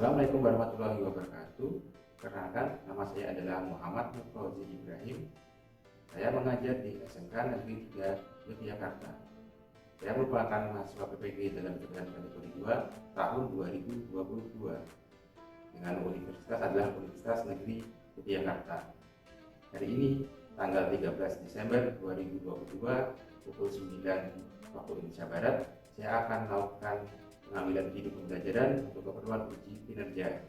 Assalamualaikum warahmatullahi wabarakatuh. Perkenalkan, nama saya adalah Muhammad Nurfauzi Ibrahim. Saya mengajar di SMK Negeri 3 Yogyakarta. Saya merupakan mahasiswa PPG dalam jabatan kategori 2 tahun 2022 dengan universitas adalah Universitas Negeri Yogyakarta. Hari ini tanggal 13 Desember 2022 pukul 9 waktu Indonesia Barat, saya akan melakukan pengambilan video pembelajaran untuk keperluan uji kinerja.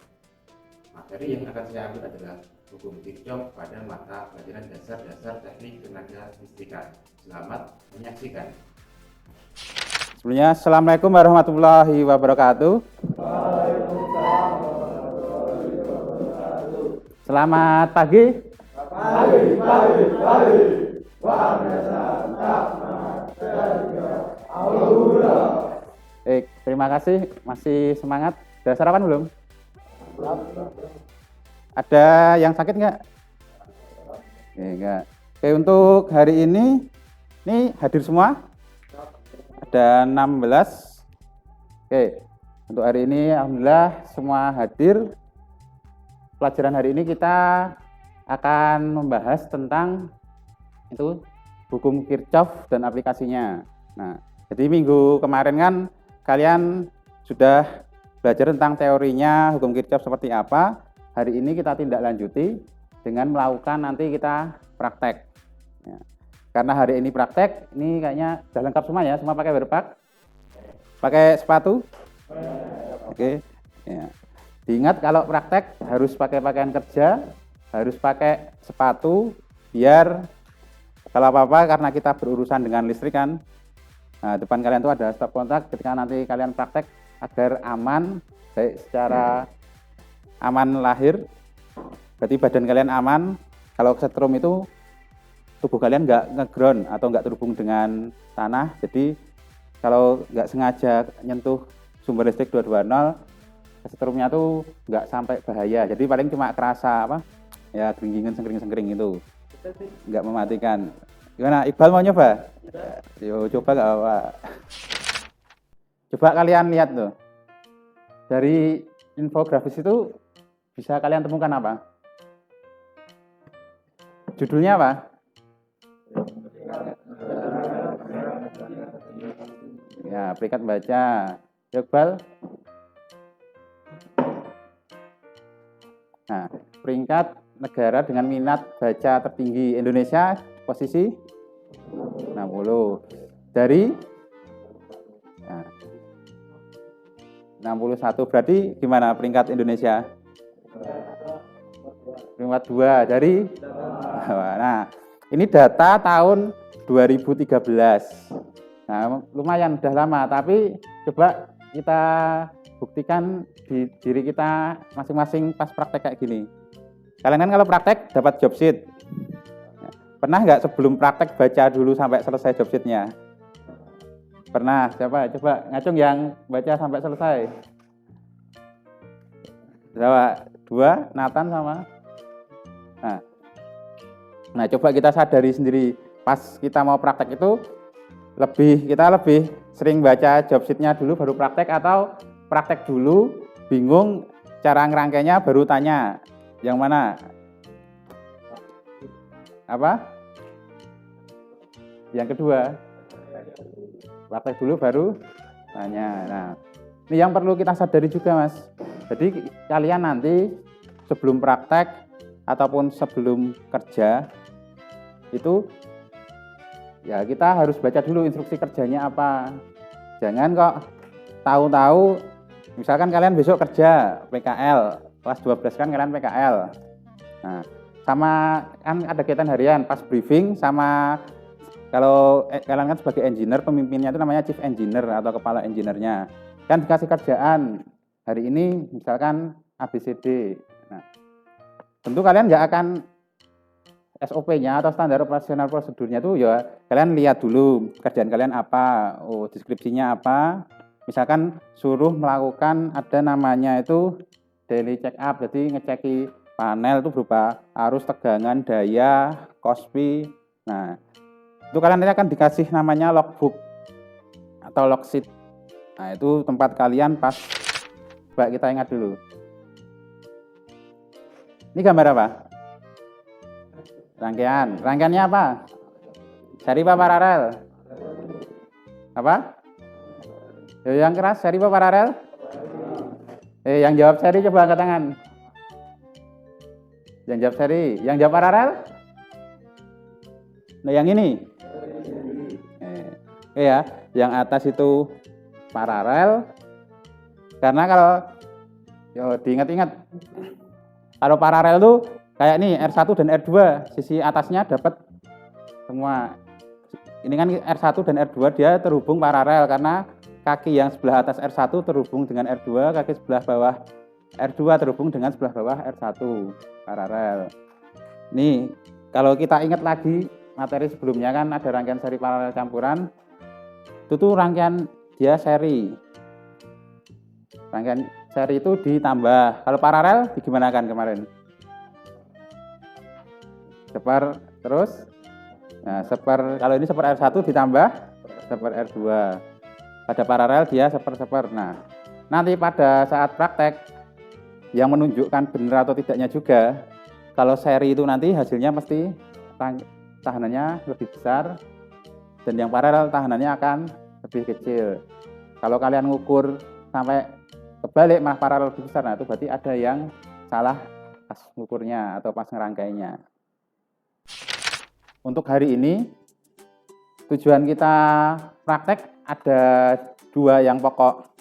Materi yang akan saya ambil adalah hukum Kirchhoff pada mata pelajaran dasar teknik tenaga listrikan. Selamat menyaksikan. Sebelumnya, Assalamualaikum warahmatullahi wabarakatuh. Selamat pagi. Terima kasih, masih semangat. Sudah sarapan belum? Ada yang sakit nggak? Enggak. Oke, untuk hari ini hadir semua? Ada 16. Oke, untuk hari ini alhamdulillah semua hadir. Pelajaran hari ini kita akan membahas tentang itu hukum Kirchhoff dan aplikasinya. Nah, jadi minggu kemarin kan kalian sudah belajar tentang teorinya hukum Kirchhoff seperti apa. Hari ini kita tindak lanjuti dengan melakukan nanti kita praktek. Ya. Karena hari ini praktek, ini kayaknya sudah lengkap semua ya, semua pakai berpak, pakai sepatu. Oke. Ya. Diingat kalau praktek harus pakai pakaian kerja, harus pakai sepatu, biar kalau apa-apa karena kita berurusan dengan listrik kan. Nah, depan kalian itu ada stop kontak ketika nanti kalian praktek agar aman, baik secara aman lahir, berarti badan kalian aman. Kalau kesetrum itu tubuh kalian nggak ngeground atau nggak terhubung dengan tanah, jadi kalau nggak sengaja nyentuh sumber listrik 220, kesetrumnya tuh nggak sampai bahaya, jadi paling cuma kerasa apa ya, geringingan sengkering itu, nggak mematikan. Gimana, Iqbal mau nyoba? Yo, coba nggak apa-apa. Coba kalian lihat tuh, dari infografis itu bisa kalian temukan apa? Judulnya apa? Ya, peringkat baca. Iqbal. Nah, peringkat negara dengan minat baca tertinggi Indonesia posisi 60 dari 61. Berarti gimana peringkat Indonesia? Peringkat 2 dari. Nah, ini data tahun 2013. Nah, lumayan udah lama, tapi coba kita buktikan di diri kita masing-masing pas praktek kayak gini. Kalian kan kalau praktek dapat job sheet. Pernah nggak sebelum praktek baca dulu sampai selesai job sheet-nya? Pernah? Siapa? Coba ngacung yang baca sampai selesai. Coba 2, Nathan sama. Nah, coba kita sadari sendiri. Pas kita mau praktek itu kita lebih sering baca job sheet-nya dulu baru praktek, atau praktek dulu bingung cara ngerangkainya baru tanya. Yang mana? Apa? Yang kedua, praktek dulu baru tanya. Nah, ini yang perlu kita sadari juga, Mas. Jadi kalian nanti sebelum praktek ataupun sebelum kerja itu ya kita harus baca dulu instruksi kerjanya apa. Jangan kok tahu-tahu, misalkan kalian besok kerja PKL, kelas 12 kan kalian PKL. Nah, sama kan ada kegiatan harian, pas briefing sama kalau kalian kan sebagai engineer, pemimpinnya itu namanya chief engineer atau kepala engineer-nya. Kan dikasih kerjaan, hari ini misalkan ABCD. Nah, tentu kalian nggak akan SOP-nya atau standar operasional prosedurnya itu ya kalian lihat dulu kerjaan kalian apa, deskripsinya apa. Misalkan suruh melakukan ada namanya itu daily check up, jadi ngeceki panel itu berupa arus, tegangan, daya, KOSPI. Nah, itu kalian nanti akan dikasih namanya logbook atau logsheet. Nah, itu tempat kalian pas, coba kita ingat dulu. Ini gambar apa? Rangkaian. Rangkaiannya apa? Seri apa paralel? Apa? Yang keras, seri apa paralel? Yang jawab seri coba angkat tangan. Yang jawab seri, yang jawab paralel? Nah, yang ini. Ya, yang atas itu paralel. Karena kalau diingat-ingat, kalau paralel tuh kayak nih R1 dan R2, sisi atasnya dapat semua. Ini kan R1 dan R2 dia terhubung paralel karena kaki yang sebelah atas R1 terhubung dengan R2, kaki sebelah bawah R2 terhubung dengan sebelah bawah R1 paralel. Nih, kalau kita ingat lagi materi sebelumnya kan ada rangkaian seri paralel campuran. Itu tuh rangkaian dia seri. Rangkaian seri itu ditambah. Kalau paralel digimanakan kemarin? Seper terus. Nah, kalau ini seper R1 ditambah seper R2. Pada paralel dia seper-seper. Nah, nanti pada saat praktek yang menunjukkan benar atau tidaknya juga, kalau seri itu nanti hasilnya mesti tahanannya lebih besar dan yang paralel tahanannya akan lebih kecil. Kalau kalian ngukur sampai kebalik malah paralel lebih besar, nah itu berarti ada yang salah pas ngukurnya atau pas ngerangkainya. Untuk hari ini tujuan kita praktek ada 2 yang pokok.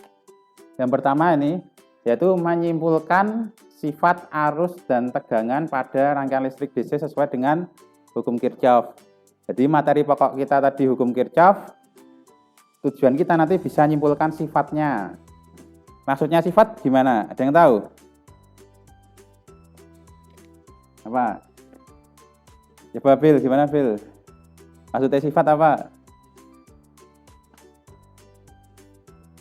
Yang pertama ini yaitu menyimpulkan sifat arus dan tegangan pada rangkaian listrik DC sesuai dengan hukum Kirchhoff. Jadi materi pokok kita tadi hukum Kirchhoff. Tujuan kita nanti bisa menyimpulkan sifatnya. Maksudnya sifat gimana? Ada yang tahu? Apa? Coba Phil, gimana Phil? Maksudnya sifat apa?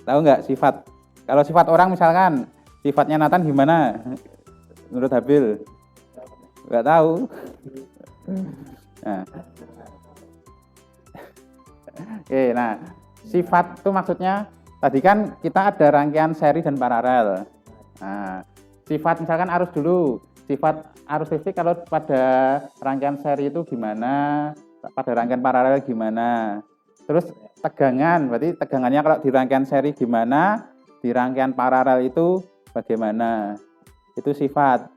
Tahu nggak sifat? Kalau sifat orang misalkan, sifatnya Nathan gimana? Menurut Habil? Nggak tahu. Nah. Oke, nah sifat itu maksudnya tadi kan kita ada rangkaian seri dan paralel. Nah, sifat misalkan arus dulu. Sifat arus listrik kalau pada rangkaian seri itu gimana? Pada rangkaian paralel gimana? Terus tegangan, berarti tegangannya kalau di rangkaian seri gimana? Di rangkaian paralel itu bagaimana? Itu sifat.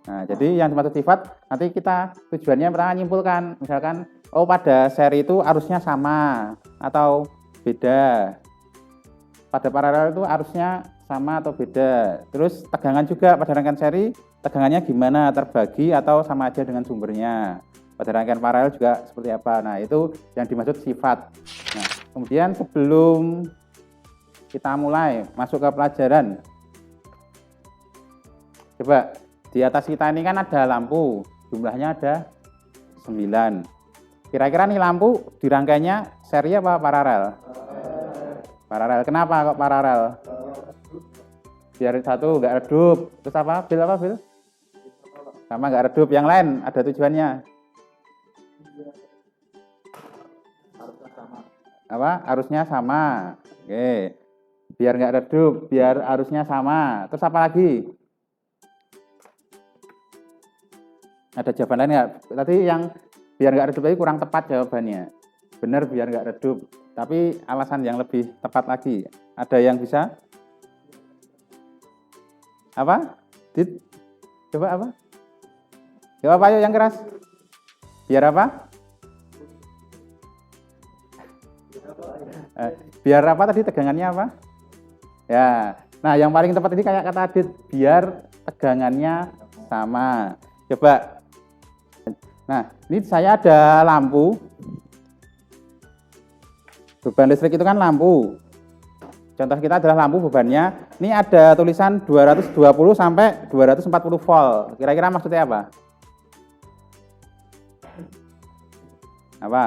Nah, jadi yang dimaksud sifat nanti kita tujuannya pertama menyimpulkan, misalkan oh pada seri itu arusnya sama atau beda. Pada paralel itu arusnya sama atau beda. Terus tegangan juga pada rangkaian seri, tegangannya gimana? Terbagi atau sama aja dengan sumbernya. Pada rangkaian paralel juga seperti apa. Nah, itu yang dimaksud sifat. Nah, kemudian sebelum kita mulai masuk ke pelajaran, coba di atas kita ini kan ada lampu, jumlahnya ada 9. Kira-kira nih lampu dirangkainya seri apa paralel? Paralel. Kenapa kok paralel? Biar satu nggak redup. Terus apa? Bil apa Bil? Sama nggak redup. Yang lain ada tujuannya? Apa? Arusnya sama. Oke. Biar nggak redup, biar arusnya sama. Terus apa lagi? Ada jawaban lain nggak? Tadi yang biar nggak redup itu kurang tepat jawabannya. Benar biar nggak redup. Tapi alasan yang lebih tepat lagi. Ada yang bisa? Apa? Coba apa? Jawab ayo yang keras. Biar apa? Biar apa tadi tegangannya apa? Ya. Nah, yang paling tepat ini kayak kata Adit, biar tegangannya sama. Coba. Nah, ini saya ada lampu. Beban listrik itu kan lampu. Contoh kita adalah lampu bebannya. Ini ada tulisan 220 sampai 240 volt. Kira-kira maksudnya apa? Apa?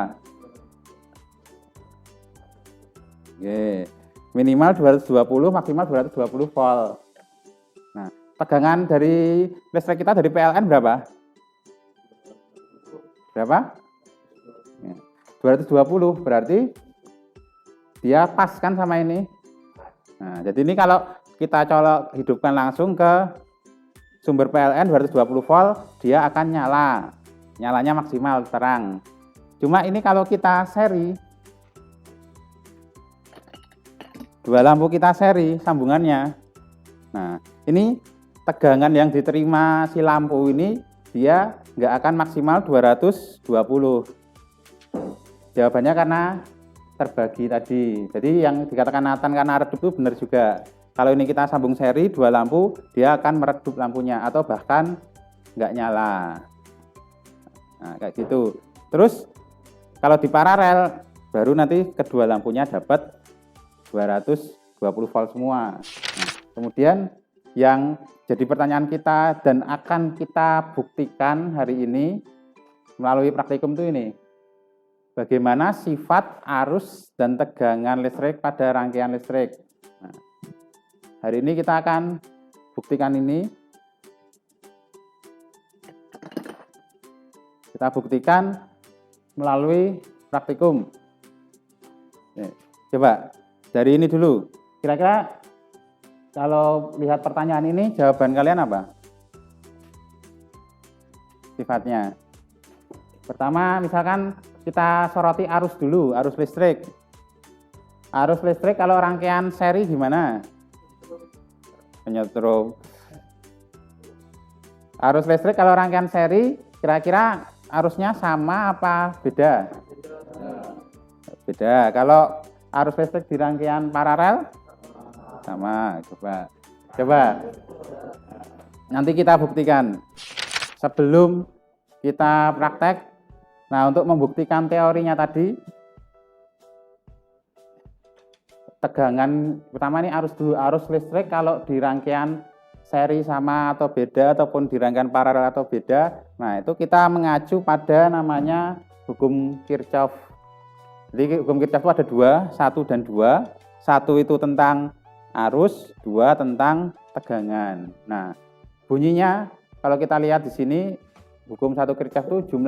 Oke. Minimal 220, maksimal 220 volt. Nah, tegangan dari listrik kita dari PLN berapa? Berapa? 220 berarti dia pas kan sama ini. Nah, jadi ini kalau kita colok hidupkan langsung ke sumber PLN 220 volt, dia akan nyala. Nyalanya maksimal, terang. Cuma ini kalau kita seri, dua lampu kita seri sambungannya. Nah, ini tegangan yang diterima si lampu ini, dia nggak akan maksimal 220. Jawabannya karena terbagi tadi. Jadi yang dikatakan Nathan karena redup itu benar juga. Kalau ini kita sambung seri dua lampu, dia akan meredup lampunya atau bahkan nggak nyala. Nah, kayak gitu. Terus kalau di paralel baru nanti kedua lampunya dapat 220 volt semua. Nah, kemudian yang jadi pertanyaan kita dan akan kita buktikan hari ini melalui praktikum itu ini. Bagaimana sifat arus dan tegangan listrik pada rangkaian listrik. Nah, hari ini kita akan buktikan ini. Kita buktikan melalui praktikum. Coba dari ini dulu. Kira-kira kalau lihat pertanyaan ini, jawaban kalian apa? Sifatnya. Pertama, misalkan kita soroti arus dulu, arus listrik. Arus listrik kalau rangkaian seri gimana? Penyetrum. Arus listrik kalau rangkaian seri, kira-kira arusnya sama apa beda? Beda. Kalau arus listrik di rangkaian paralel? Sama. Coba. Nanti kita buktikan. Sebelum kita praktek, nah untuk membuktikan teorinya tadi, tegangan, pertama ini arus dulu. Arus listrik kalau di rangkaian seri sama atau beda, ataupun di rangkaian paralel atau beda. Nah, itu kita mengacu pada namanya hukum Kirchhoff. Jadi hukum Kirchhoff itu ada dua, 1 dan 2. 1 itu tentang arus, 2 tentang tegangan. Nah, bunyinya kalau kita lihat di sini, hukum 1 Kirchhoff itu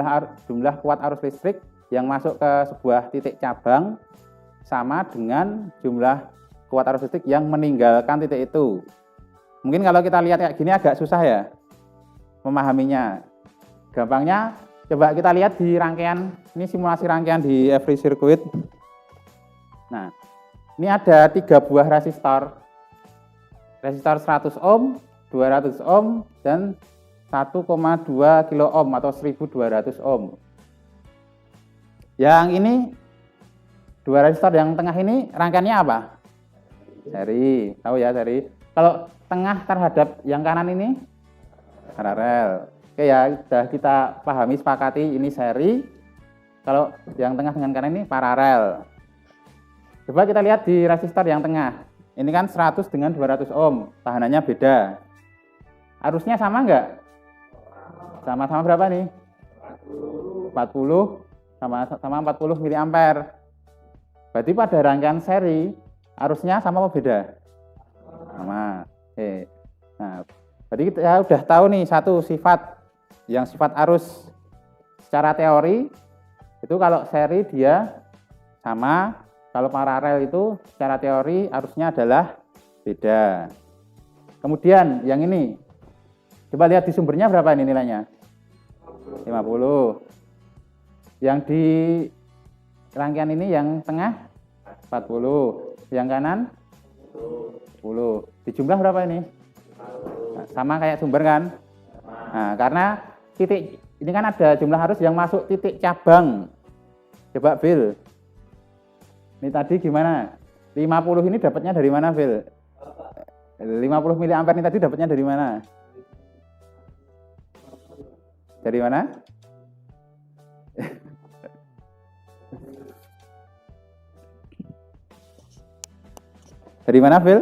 jumlah kuat arus listrik yang masuk ke sebuah titik cabang sama dengan jumlah kuat arus listrik yang meninggalkan titik itu. Mungkin kalau kita lihat kayak gini agak susah ya memahaminya. Gampangnya coba kita lihat di rangkaian, ini simulasi rangkaian di every circuit. Nah, ini ada 3 buah resistor. Resistor 100 ohm, 200 ohm, dan 1,2 kilo ohm atau 1200 ohm. Yang ini 2 resistor yang tengah ini rangkaiannya apa? Seri, tahu ya seri. Kalau tengah terhadap yang kanan ini paralel. Oke ya, sudah kita pahami, sepakati ini seri. Kalau yang tengah dengan kanan ini paralel. Coba kita lihat di resistor yang tengah. Ini kan 100 dengan 200 ohm, tahanannya beda. Arusnya sama enggak? Sama-sama berapa nih? 40 sama 40 mA. Berarti pada rangkaian seri arusnya sama apa beda? Sama. Oke. Nah, berarti kita udah tahu nih satu sifat, yang sifat arus secara teori itu kalau seri dia sama, kalau paralel itu secara teori arusnya adalah beda. Kemudian yang ini, coba lihat di sumbernya berapa ini nilainya? 50. Yang di rangkaian ini yang tengah 40, yang kanan 10. Di jumlah berapa ini? Nah, sama kayak sumber kan? Nah, karena titik ini kan ada jumlah arus yang masuk titik cabang. Coba Phil. Ini tadi gimana? 50 ini dapatnya dari mana, Phil? 50 mA ini tadi dapatnya dari mana? Dari mana? Dari mana, Phil?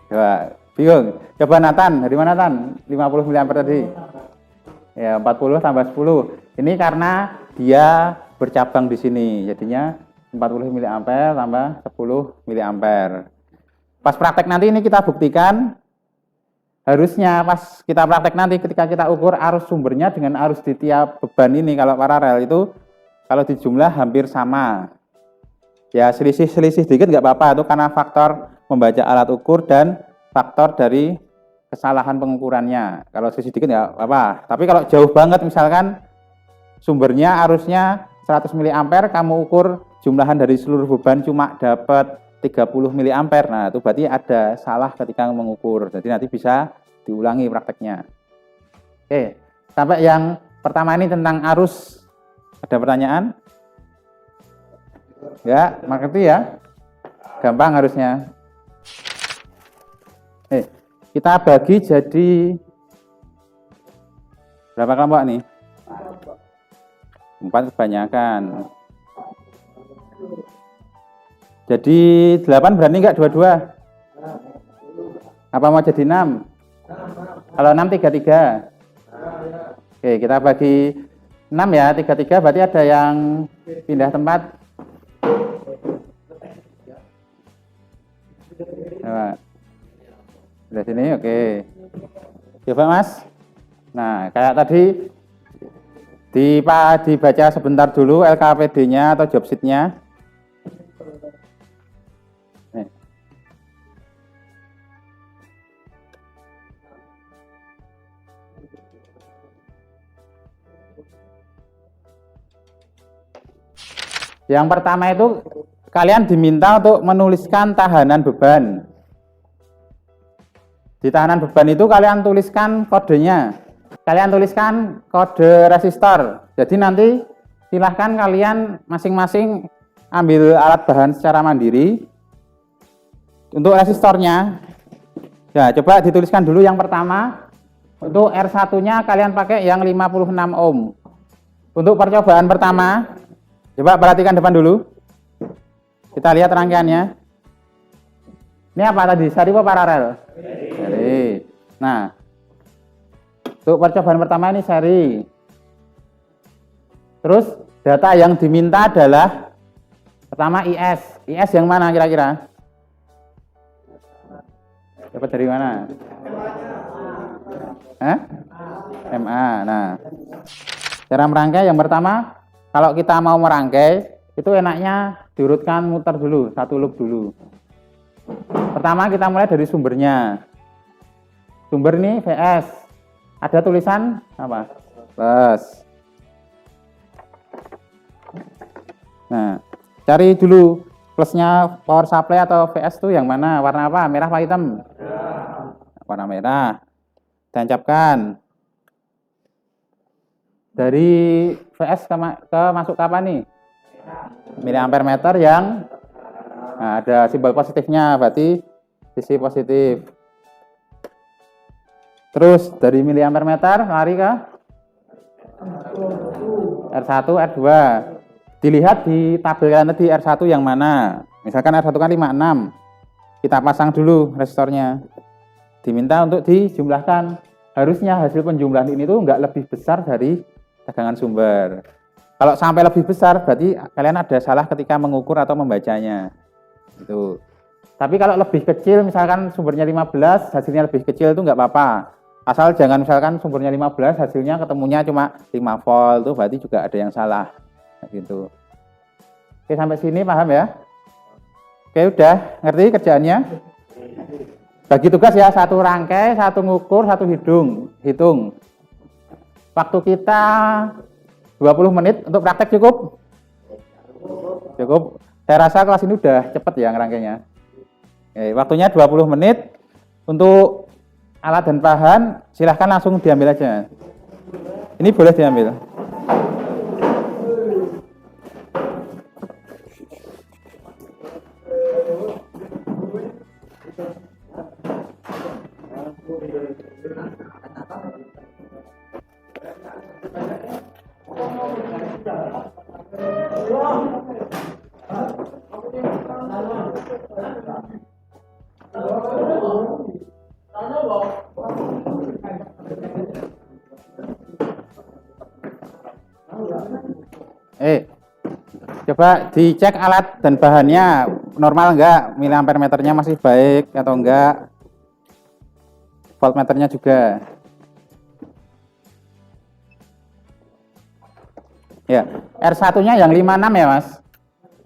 Coba, bingung. Coba Nathan, dari mana Nathan? 50 mA tadi. Ya, 40 tambah 10. Ini karena dia bercabang di sini. Jadinya 40 mA tambah 10 mA. Pas praktek nanti ini kita buktikan. Harusnya pas kita praktek nanti ketika kita ukur arus sumbernya dengan arus di tiap beban ini kalau paralel itu kalau dijumlah hampir sama. Ya selisih dikit nggak apa-apa, itu karena faktor membaca alat ukur dan faktor dari kesalahan pengukurannya. Kalau sedikit ya apa. Tapi kalau jauh banget misalkan sumbernya arusnya 100 mA, kamu ukur jumlahan dari seluruh beban cuma dapat 30 mA. Nah, itu berarti ada salah ketika mengukur. Jadi nanti bisa diulangi prakteknya. Oke, sampai yang pertama ini tentang arus. Ada pertanyaan? Ya, mengerti ya? Gampang harusnya. Kita bagi jadi berapa kelompok nih? 4 kebanyakan. Jadi 8 berani nggak dua-dua? Apa mau jadi 6? Kalau 6 3-3. Oke, kita bagi 6 ya, 3-3 berarti ada yang pindah tempat. Nah, dari sini oke. Coba Mas. Nah, kayak tadi dibaca sebentar dulu LKPD-nya atau job sheet-nya. Yang pertama itu kalian diminta untuk menuliskan tahanan beban. Di tahanan beban itu kalian tuliskan kodenya. Kalian tuliskan kode resistor. Jadi nanti silahkan kalian masing-masing ambil alat bahan secara mandiri. Untuk resistornya, ya coba dituliskan dulu yang pertama. Untuk R1-nya kalian pakai yang 56 ohm. Untuk percobaan pertama, coba perhatikan depan dulu. Kita lihat rangkaiannya. Ini apa tadi? Seri apa paralel? Seri. Nah, untuk percobaan pertama ini seri. Terus data yang diminta adalah pertama IS. IS yang mana kira-kira? Dapat dari mana? MA. Nah, cara merangkai yang pertama, kalau kita mau merangkai itu enaknya diurutkan muter dulu, satu loop dulu. Pertama kita mulai dari sumbernya. Sumber ini VS. Ada tulisan apa? Plus. Nah, cari dulu plusnya power supply atau VS itu yang mana? Warna apa? Merah apa hitam? Warna merah. Tancapkan. Dari VS ke masuk ke apa nih? Miliampere meter yang ada simbol positifnya, berarti sisi positif. Terus dari miliampere meter lari ke R1, R2. Dilihat di tabel kalian tadi R1 yang mana. Misalkan R1 kan 56. Kita pasang dulu resistornya. Diminta untuk dijumlahkan. Harusnya hasil penjumlahan ini tuh nggak lebih besar dari tegangan sumber. Kalau sampai lebih besar berarti kalian ada salah ketika mengukur atau membacanya. Gitu. Tapi kalau lebih kecil, misalkan sumbernya 15, hasilnya lebih kecil itu nggak apa-apa. Asal jangan misalkan sumbernya 15, hasilnya ketemunya cuma 5 volt, itu berarti juga ada yang salah. Gitu. Oke, sampai sini paham ya? Oke, udah ngerti kerjaannya? Bagi tugas ya, satu rangkai, satu ngukur, satu hitung. Waktu kita 20 menit untuk praktek cukup? Cukup. Saya rasa kelas ini udah cepet ya ngerangkainya. Oke, waktunya 20 menit. Untuk alat dan bahan silahkan langsung diambil aja. Ini boleh diambil. Coba dicek alat dan bahannya normal enggak, miliampere meternya masih baik atau enggak, voltmeternya juga. Ya, R1-nya yang 56 ya Mas.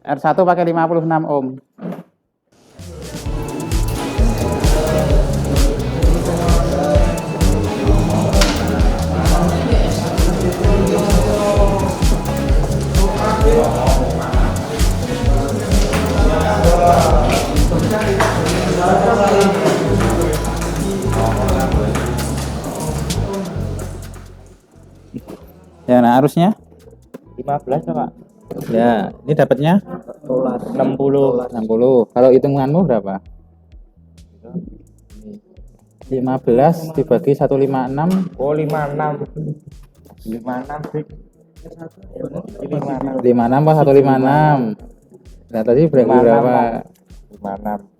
R1 pakai 56 ohm. Ya, nah arusnya? 15 Pak. Ya, ini dapatnya 60. 60. Kalau hitunganmu berapa? 15 dibagi 156. Oh 56. 56 Bik. 56. 56 apa 156? Nah, tadi bagi berapa? 56.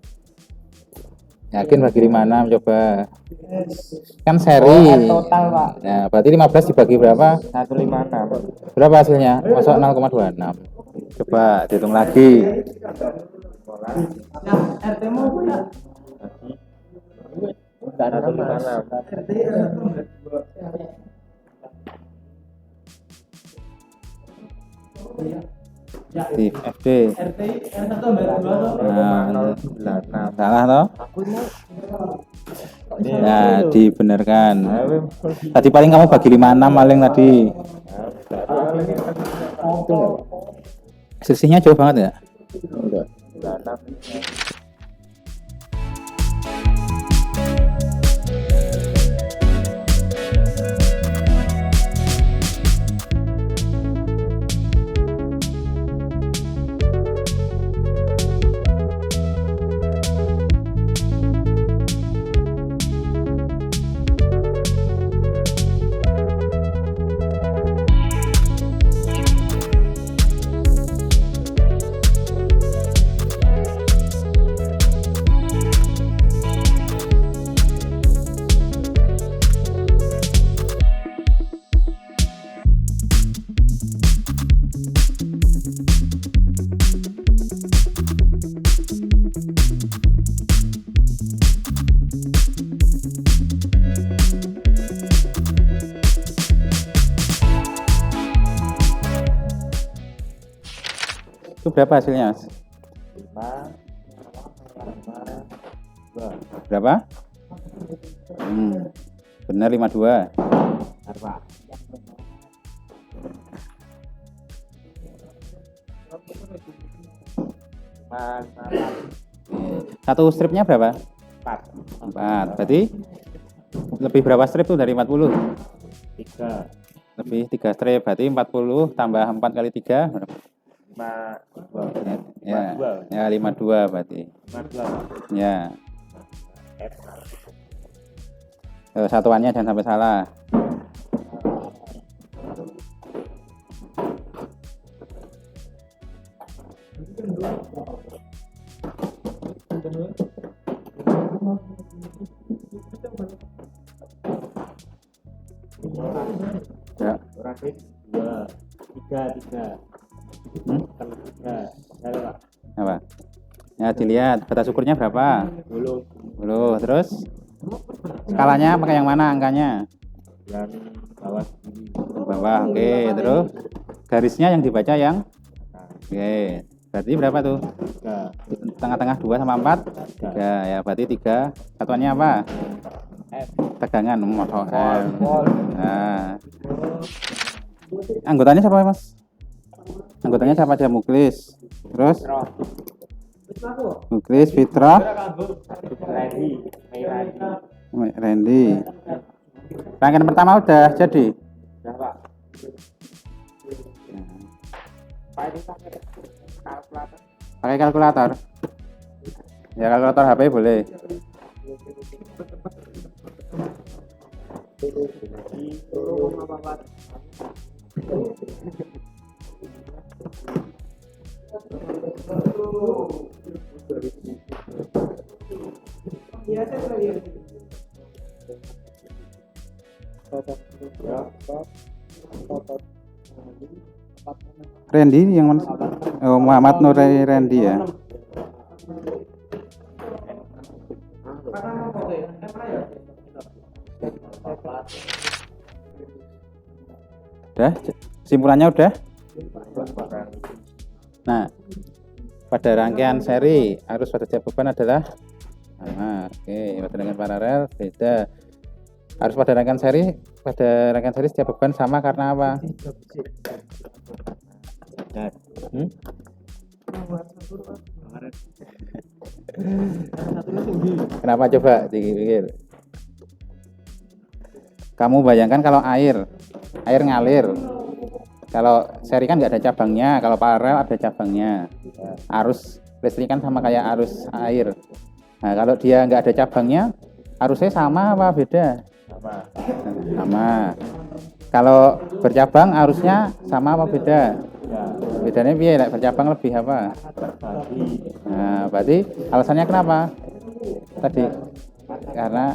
Yakin bagi 56 coba. Kan seri. Total Pak. Nah, berarti 15 dibagi berapa? 156. Berapa hasilnya? Masuk 0,26. Coba dihitung lagi. Enggak ada 56. Di FD. Nah, salah toh? Nah, dibenarkan. Tadi paling kamu bagi 56 paling tadi. Selisihnya jauh banget ya? Enggak. Itu berapa hasilnya, Mas? 5. Berapa? Benar 52. Pak. Satu stripnya berapa? 4. 4. Berarti lebih berapa strip tuh dari 40? 3. Lebih 3 strip. Berarti 40 tambah 4 kali 3 berapa? 52. Ya, ya 52 berarti. 52. Ya. Satuannya jangan sampai salah. Ya. 2. 3. Apa? Ya dilihat batas ukurnya berapa? 10. Terus skalanya pakai yang mana angkanya? Yang bawah sini. Yang bawah. Oke, terus garisnya yang dibaca yang oke. Berarti berapa tuh? 3. Tengah-tengah 2 sama 4? 3. Ya, berarti 3. Satuannya apa? F. Tegangan motor. Nah. Anggotanya siapa, Mas? Anggotanya siapa aja? Muklis. Terus Muklis, Fitra, Randy. Rangkaian pertama udah jadi. Pakai kalkulator. Ya kalkulator HP boleh. Randy yang mana? Oh, Muhammad Nur Randy ya. Udah, simpulannya udah. Nah, pada rangkaian seri arus pada setiap beban adalah oke, pada rangkaian paralel beda. Arus pada rangkaian seri setiap beban sama karena apa? Kenapa coba dipikir? Kamu bayangkan kalau air ngalir Kalau seri kan nggak ada cabangnya, kalau paralel ada cabangnya. Arus listrik kan sama kayak arus air. Nah, kalau dia nggak ada cabangnya, arusnya sama apa beda? Sama. Sama. Kalau bercabang arusnya sama apa beda? Ya. Bedanya piye? Lek bercabang lebih apa? Tadi. Nah, berarti alasannya kenapa? Tadi karena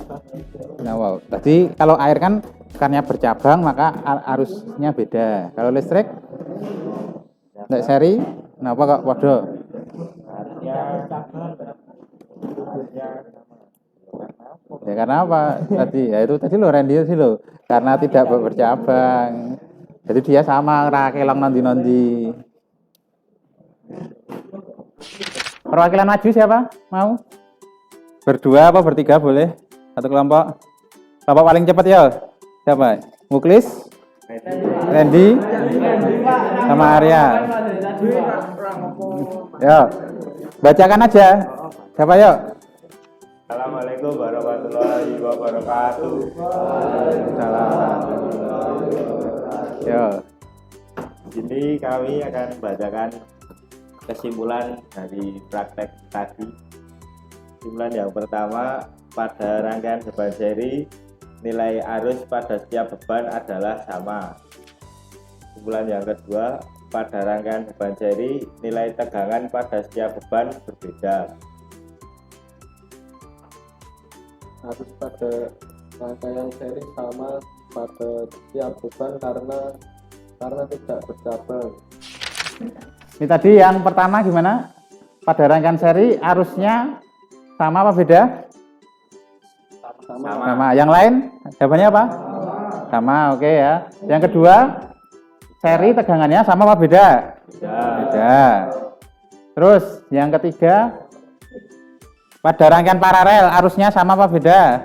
wow. Tadi kalau air kan karena bercabang maka arusnya beda. Kalau listrik lek seri kenapa kok podo? Harusnya Ya karena apa? Tadi ya itu tadi lo Randy sih lo. Karena tidak bercabang. Jadi dia sama rakelang nondi-nondi. Perwakilan maju siapa? Mau? Berdua apa bertiga boleh? Satu kelompok. Kelompok paling cepat ya. Siapa? Muklis? Randy? Sama Arya. Ya. Bacakan aja. Siapa yuk? Assalamualaikum warahmatullahi wabarakatuh. Salam. Yo. Jadi kami akan membacakan kesimpulan dari praktek tadi. Kesimpulan yang pertama, pada rangkaian beban seri nilai arus pada setiap beban adalah sama. Kesimpulan yang kedua, pada rangkaian beban seri nilai tegangan pada setiap beban berbeda. Arus pada rangkaian seri sama pada setiap beban karena tidak bercabang. Ini tadi yang pertama gimana? Pada rangkaian seri arusnya sama apa beda? Sama. Yang lain jawabannya apa? Sama, oke ya. Yang kedua, seri tegangannya sama apa beda? Beda. Terus yang ketiga, pada rangkaian paralel arusnya sama apa beda?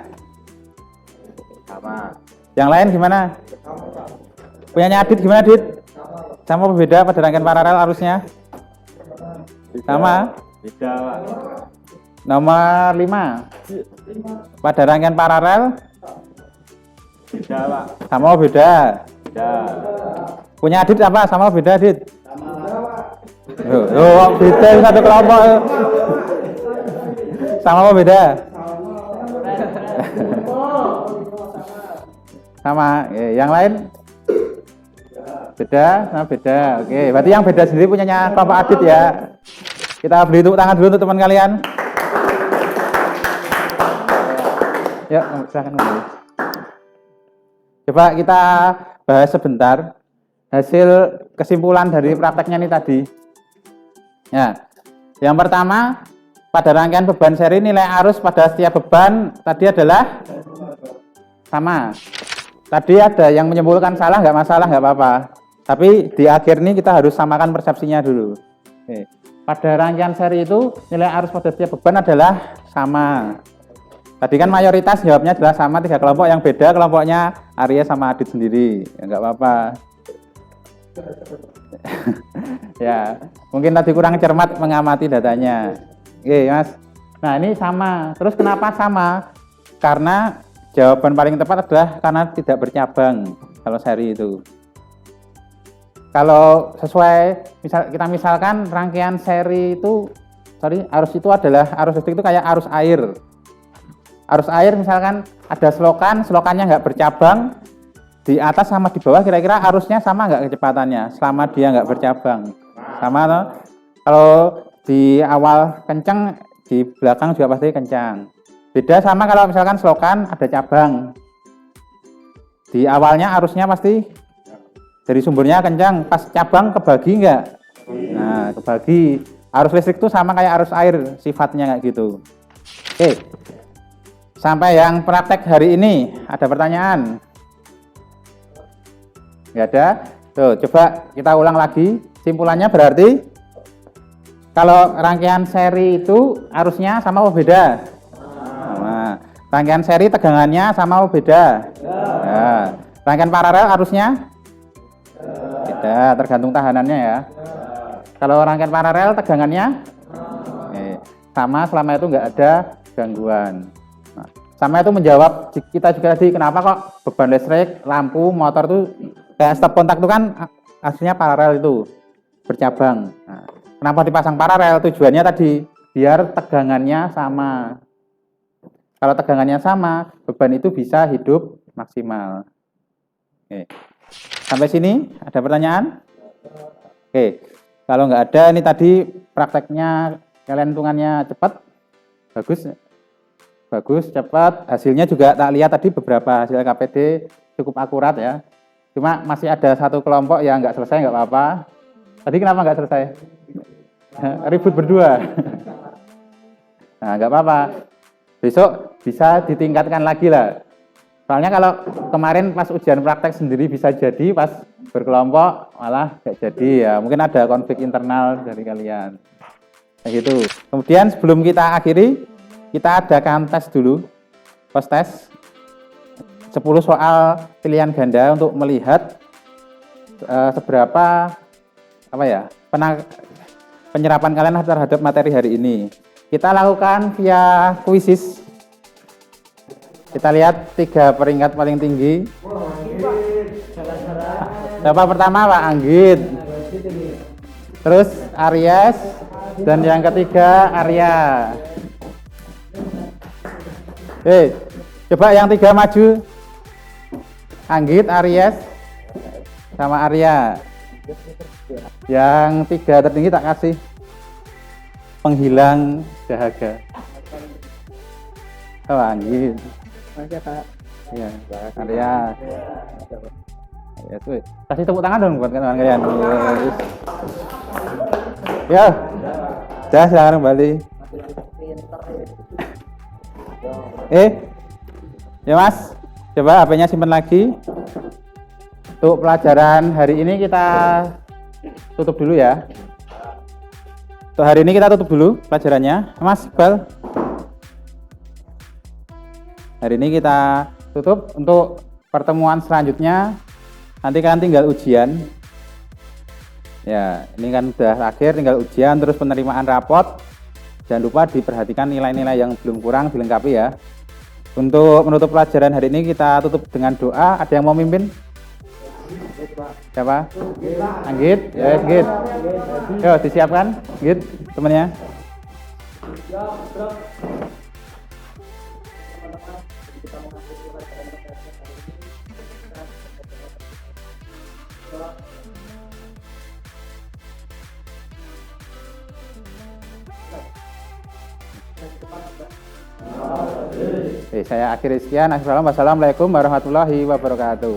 Sama. Yang lain gimana? Punyanya Adit gimana Adit? Sama apa beda pada rangkaian paralel arusnya? Sama. Beda, Pak. Nomor 5. Pada rangkaian paralel Beda, Pak. sama apa beda? Beda. Punya Adit apa? Sama apa beda Adit? Oh, beda satu kelompok. Sama apa beda? Sama. Yang lain? Beda, sama beda. Oke, berarti yang beda sendiri punyanya kelompok Adit ya. Kita beri tepuk tangan dulu untuk teman kalian. Yuk, silakan. Coba kita bahas sebentar hasil kesimpulan dari prakteknya ini tadi. Ya, yang pertama, pada rangkaian beban seri nilai arus pada setiap beban tadi adalah sama. Tadi ada yang menyimpulkan salah, nggak masalah, nggak apa-apa. Tapi di akhir ini kita harus samakan persepsinya dulu. Oke. Pada rangkaian seri itu nilai arus pada setiap beban adalah sama. Tadi kan mayoritas jawabnya adalah sama, 3 kelompok, yang beda kelompoknya Arya sama Adit sendiri. Ya nggak apa-apa. Ya, mungkin tadi kurang cermat mengamati datanya. Oke, Mas. Nah, ini sama. Terus kenapa sama? Karena jawaban paling tepat adalah karena tidak bercabang kalau seri itu. Kalau sesuai misalkan rangkaian seri itu arus itu adalah arus listrik itu kayak arus air. Arus air misalkan ada selokannya nggak bercabang, di atas sama di bawah kira-kira arusnya sama nggak kecepatannya selama dia nggak bercabang? Sama toh? Kalau di awal kencang, di belakang juga pasti kencang. Beda sama kalau misalkan selokan ada cabang. Di awalnya arusnya pasti dari sumbernya kencang, pas cabang kebagi nggak? Nah, kebagi. Arus listrik itu sama kayak arus air, sifatnya kayak gitu. Oke. Sampai yang praktek hari ini, ada pertanyaan? Nggak ada? Tuh, coba kita ulang lagi. Simpulannya berarti kalau rangkaian seri itu arusnya sama apa beda? Sama. Rangkaian seri tegangannya sama apa beda? Ya. Rangkaian paralel arusnya? Beda, tergantung tahanannya ya. Kalau rangkaian paralel tegangannya? Sama selama itu nggak ada gangguan. Sama itu menjawab kita juga tadi kenapa kok beban listrik, lampu, motor tuh kayak stop kontak itu kan aslinya paralel itu, bercabang. Nah, kenapa dipasang paralel? Tujuannya tadi biar tegangannya sama. Kalau tegangannya sama, beban itu bisa hidup maksimal. Oke. Sampai sini ada pertanyaan? Oke. Kalau nggak ada, ini tadi prakteknya kalian hitungannya cepat, bagus, cepat. Hasilnya juga tak lihat tadi beberapa hasil KPD cukup akurat ya. Cuma masih ada satu kelompok yang nggak selesai, nggak apa-apa. Tadi kenapa nggak selesai? Ribut berdua. Nah, nggak apa-apa. Besok bisa ditingkatkan lagi lah. Soalnya kalau kemarin pas ujian praktek sendiri bisa jadi, pas berkelompok malah nggak jadi ya. Mungkin ada konflik internal dari kalian. Kayak gitu. Kemudian sebelum kita akhiri, kita adakan tes dulu. Post test. 10 soal pilihan ganda untuk melihat seberapa penyerapan kalian terhadap materi hari ini. Kita lakukan via quizzes. Kita lihat 3 peringkat paling tinggi. Siapa pertama? Pak Anggit. Terus Aries dan yang ketiga Arya. Coba yang 3 maju. Anggit, Aries, sama Arya. Yang 3 tertinggi tak kasih penghilang dahaga. Oh, Anggit. Ya, Arya. Ya, tuh. Kasih tepuk tangan dong buat kawan kalian. Ya. Dah, silakan kembali. Ya Mas, coba HP-nya simpan lagi. Untuk pelajaran hari ini kita tutup dulu ya. Untuk hari ini kita tutup dulu pelajarannya. Mas Iqbal. Hari ini kita tutup. Untuk pertemuan selanjutnya nanti kalian tinggal ujian. Ya, ini kan sudah akhir, tinggal ujian terus penerimaan rapot. Jangan lupa diperhatikan nilai-nilai yang belum kurang dilengkapi ya. Untuk menutup pelajaran hari ini kita tutup dengan doa. Ada yang mau mimpin? Siapa? Anggit? Ya, Anggit. Yo, disiapkan, Anggit, temannya. Saya akhiri sekian. Assalamualaikum warahmatullahi wabarakatuh.